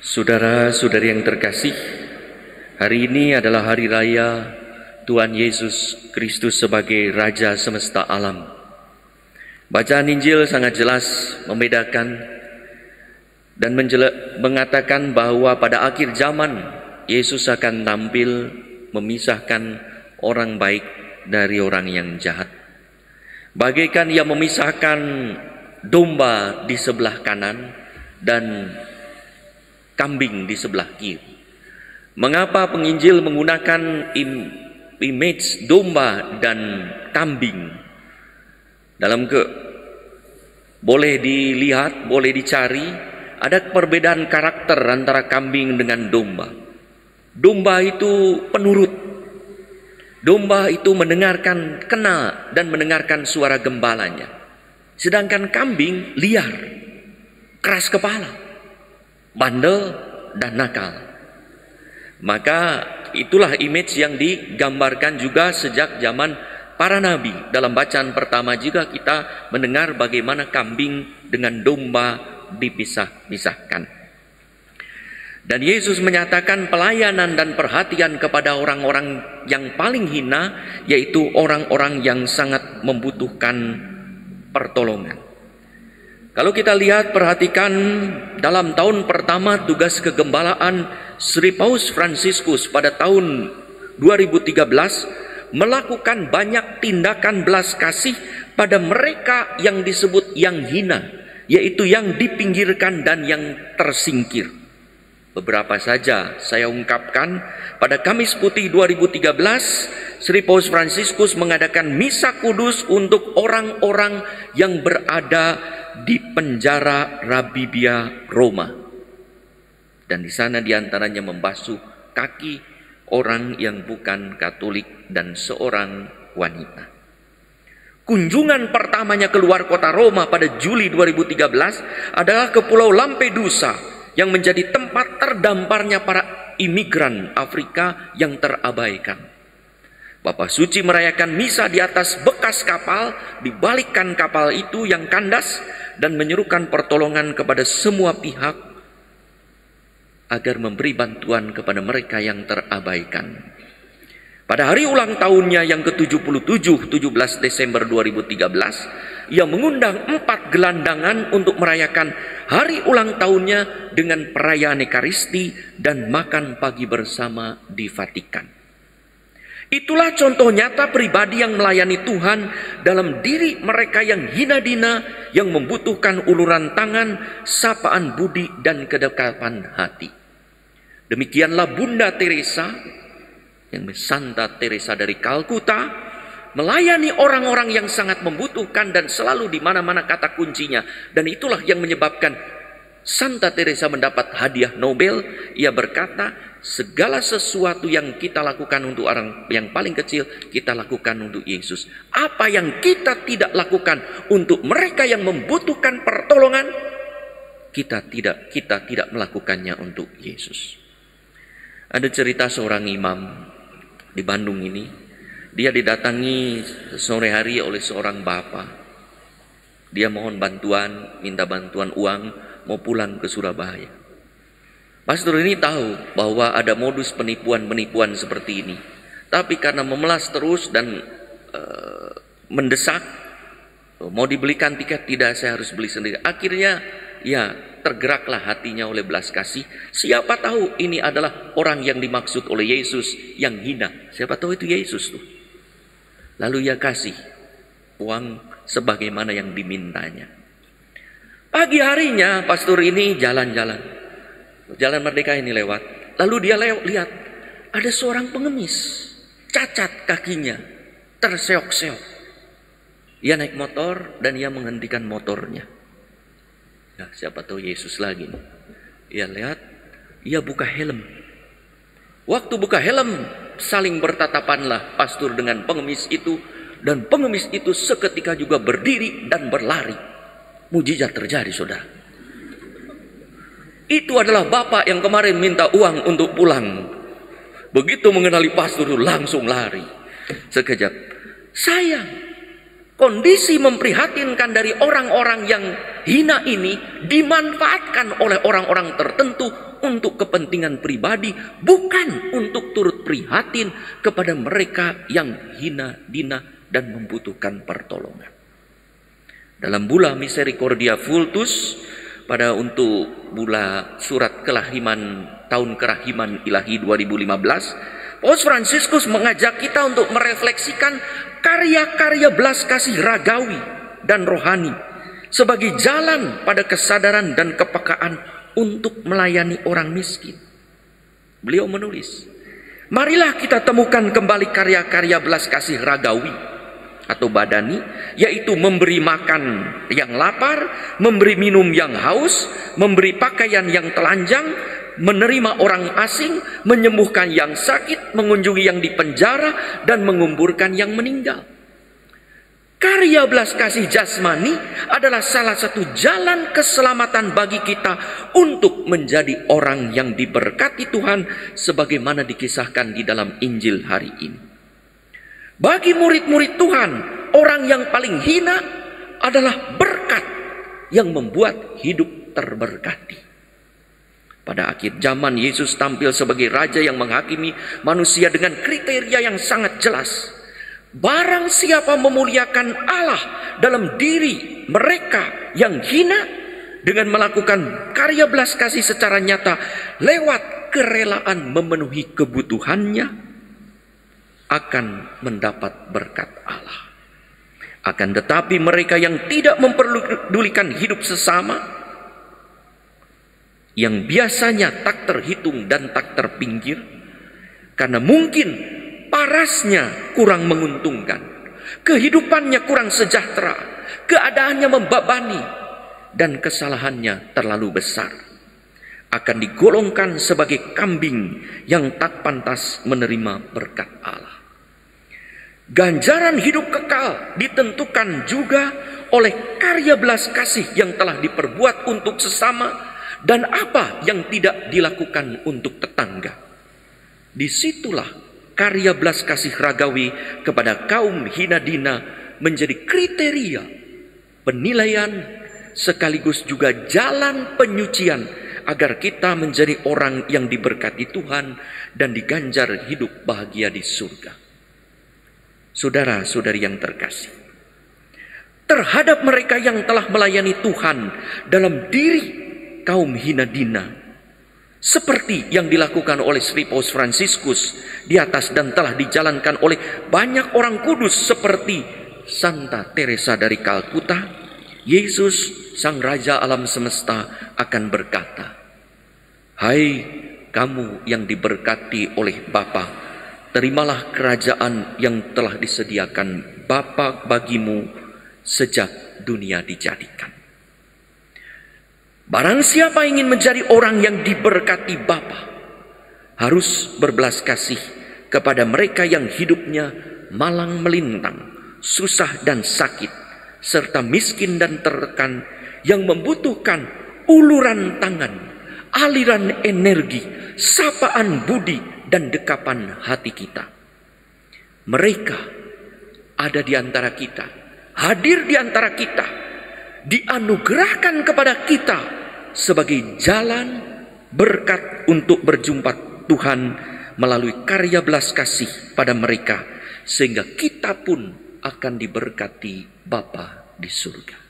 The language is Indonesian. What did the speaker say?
Saudara-saudari yang terkasih, hari ini adalah hari raya Tuhan Yesus Kristus sebagai Raja semesta alam. Bacaan Injil sangat jelas membedakan dan mengatakan bahwa pada akhir zaman Yesus akan tampil memisahkan orang baik dari orang yang jahat. Bagaikan ia memisahkan domba di sebelah kanan dan kambing di sebelah kiri. Mengapa penginjil menggunakan image domba dan kambing? Boleh dilihat, boleh dicari, ada perbedaan karakter antara kambing dengan domba. Domba itu penurut. Domba itu mendengarkan, kenal dan mendengarkan suara gembalanya. Sedangkan kambing liar, keras kepala, bandel dan nakal. Maka itulah image yang digambarkan juga sejak zaman para nabi. Dalam bacaan pertama juga kita mendengar bagaimana kambing dengan domba dipisah-pisahkan. Dan Yesus menyatakan pelayanan dan perhatian kepada orang-orang yang paling hina, yaitu orang-orang yang sangat membutuhkan pertolongan. Kalau kita lihat, perhatikan dalam tahun pertama tugas kegembalaan Sri Paus Fransiskus pada tahun 2013 melakukan banyak tindakan belas kasih pada mereka yang disebut yang hina, yaitu yang dipinggirkan dan yang tersingkir. Beberapa saja saya ungkapkan. Pada Kamis Putih 2013, Sri Paus Fransiskus mengadakan misa kudus untuk orang-orang yang berada di penjara Rabibia, Roma. Dan di sana diantaranya membasuh kaki orang yang bukan Katolik dan seorang wanita. Kunjungan pertamanya keluar kota Roma pada Juli 2013 adalah ke Pulau Lampedusa, yang menjadi tempat terdamparnya para imigran Afrika yang terabaikan. Bapak Suci merayakan misa di atas bekas kapal, dibalikkan kapal itu yang kandas, dan menyerukan pertolongan kepada semua pihak agar memberi bantuan kepada mereka yang terabaikan. Pada hari ulang tahunnya yang ke-77, 17 Desember 2013, ia mengundang 4 gelandangan untuk merayakan hari ulang tahunnya dengan perayaan Ekaristi dan makan pagi bersama di Vatikan. Itulah contoh nyata pribadi yang melayani Tuhan dalam diri mereka yang hina dina, yang membutuhkan uluran tangan, sapaan budi, dan kedekatan hati. Demikianlah Bunda Teresa, yang Santa Teresa dari Kalkuta, melayani orang-orang yang sangat membutuhkan dan selalu di mana-mana kata kuncinya. Dan itulah yang menyebabkan Santa Teresa mendapat hadiah Nobel. Ia berkata, segala sesuatu yang kita lakukan untuk orang yang paling kecil, kita lakukan untuk Yesus. Apa yang kita tidak lakukan untuk mereka yang membutuhkan pertolongan, kita tidak melakukannya untuk Yesus. Ada cerita seorang imam di Bandung ini. Dia didatangi sore hari oleh seorang bapak. Dia mohon bantuan, minta bantuan uang, mau pulang ke Surabaya. Pastor ini tahu bahwa ada modus penipuan-penipuan seperti ini. Tapi karena memelas terus dan mendesak, mau dibelikan tiket, tidak, saya harus beli sendiri. Akhirnya ya tergeraklah hatinya oleh belas kasih. Siapa tahu ini adalah orang yang dimaksud oleh Yesus yang hina. Siapa tahu itu Yesus tuh. Lalu ia kasih uang sebagaimana yang dimintanya. Pagi harinya pastor ini jalan-jalan. Jalan Merdeka ini lewat. Lalu dia lihat ada seorang pengemis, cacat kakinya, terseok-seok. Ia naik motor dan ia menghentikan motornya. Nah, siapa tahu Yesus lagi. Ia lihat, ia buka helm. Waktu buka helm, saling bertatapanlah pastor dengan pengemis itu, dan pengemis itu seketika juga berdiri dan berlari. Mujizat terjadi, saudara. Itu adalah bapak yang kemarin minta uang untuk pulang. Begitu mengenali pastor itu langsung lari. Sekejap, sayang, Kondisi memprihatinkan dari orang-orang yang hina ini dimanfaatkan oleh orang-orang tertentu untuk kepentingan pribadi, bukan untuk turut prihatin kepada mereka yang hina, dina, dan membutuhkan pertolongan. Dalam bulan Misericordia Vultus, pada untuk bulan surat kelahiman, tahun kerahiman ilahi 2015, Paus Fransiskus mengajak kita untuk merefleksikan karya-karya belas kasih ragawi dan rohani sebagai jalan pada kesadaran dan kepekaan untuk melayani orang miskin. Beliau menulis, marilah kita temukan kembali karya-karya belas kasih ragawi atau badani, yaitu memberi makan yang lapar, memberi minum yang haus, memberi pakaian yang telanjang, menerima orang asing, menyembuhkan yang sakit, mengunjungi yang dipenjara, dan menguburkan yang meninggal. Karya belas kasih jasmani adalah salah satu jalan keselamatan bagi kita untuk menjadi orang yang diberkati Tuhan sebagaimana dikisahkan di dalam Injil hari ini. Bagi murid-murid Tuhan, orang yang paling hina adalah berkat yang membuat hidup terberkati. Pada akhir zaman, Yesus tampil sebagai raja yang menghakimi manusia dengan kriteria yang sangat jelas. Barang siapa memuliakan Allah dalam diri mereka yang hina dengan melakukan karya belas kasih secara nyata lewat kerelaan memenuhi kebutuhannya, akan mendapat berkat Allah. Akan tetapi mereka yang tidak memperdulikan hidup sesama, yang biasanya tak terhitung dan tak terpinggir, karena mungkin parasnya kurang menguntungkan, kehidupannya kurang sejahtera, keadaannya membebani, dan kesalahannya terlalu besar, akan digolongkan sebagai kambing yang tak pantas menerima berkat Allah. Ganjaran hidup kekal ditentukan juga oleh karya belas kasih yang telah diperbuat untuk sesama dan apa yang tidak dilakukan untuk tetangga. Disitulah karya belas kasih ragawi kepada kaum hina dina menjadi kriteria penilaian sekaligus juga jalan penyucian agar kita menjadi orang yang diberkati Tuhan dan diganjar hidup bahagia di surga. Saudara-saudari yang terkasih, terhadap mereka yang telah melayani Tuhan dalam diri kaum hina dina, seperti yang dilakukan oleh Sri Paus Fransiskus di atas dan telah dijalankan oleh banyak orang kudus seperti Santa Teresa dari Kalkuta, Yesus Sang Raja Alam Semesta akan berkata, "Hai kamu yang diberkati oleh Bapa, terimalah kerajaan yang telah disediakan Bapa bagimu sejak dunia dijadikan." Barang siapa ingin menjadi orang yang diberkati Bapa, harus berbelas kasih kepada mereka yang hidupnya malang melintang, susah dan sakit, serta miskin dan tertekan, yang membutuhkan uluran tangan, aliran energi, sapaan budi, dan dekapan hati kita. Mereka ada di antara kita, hadir di antara kita, dianugerahkan kepada kita sebagai jalan berkat untuk berjumpa Tuhan melalui karya belas kasih pada mereka, sehingga kita pun akan diberkati Bapa di surga.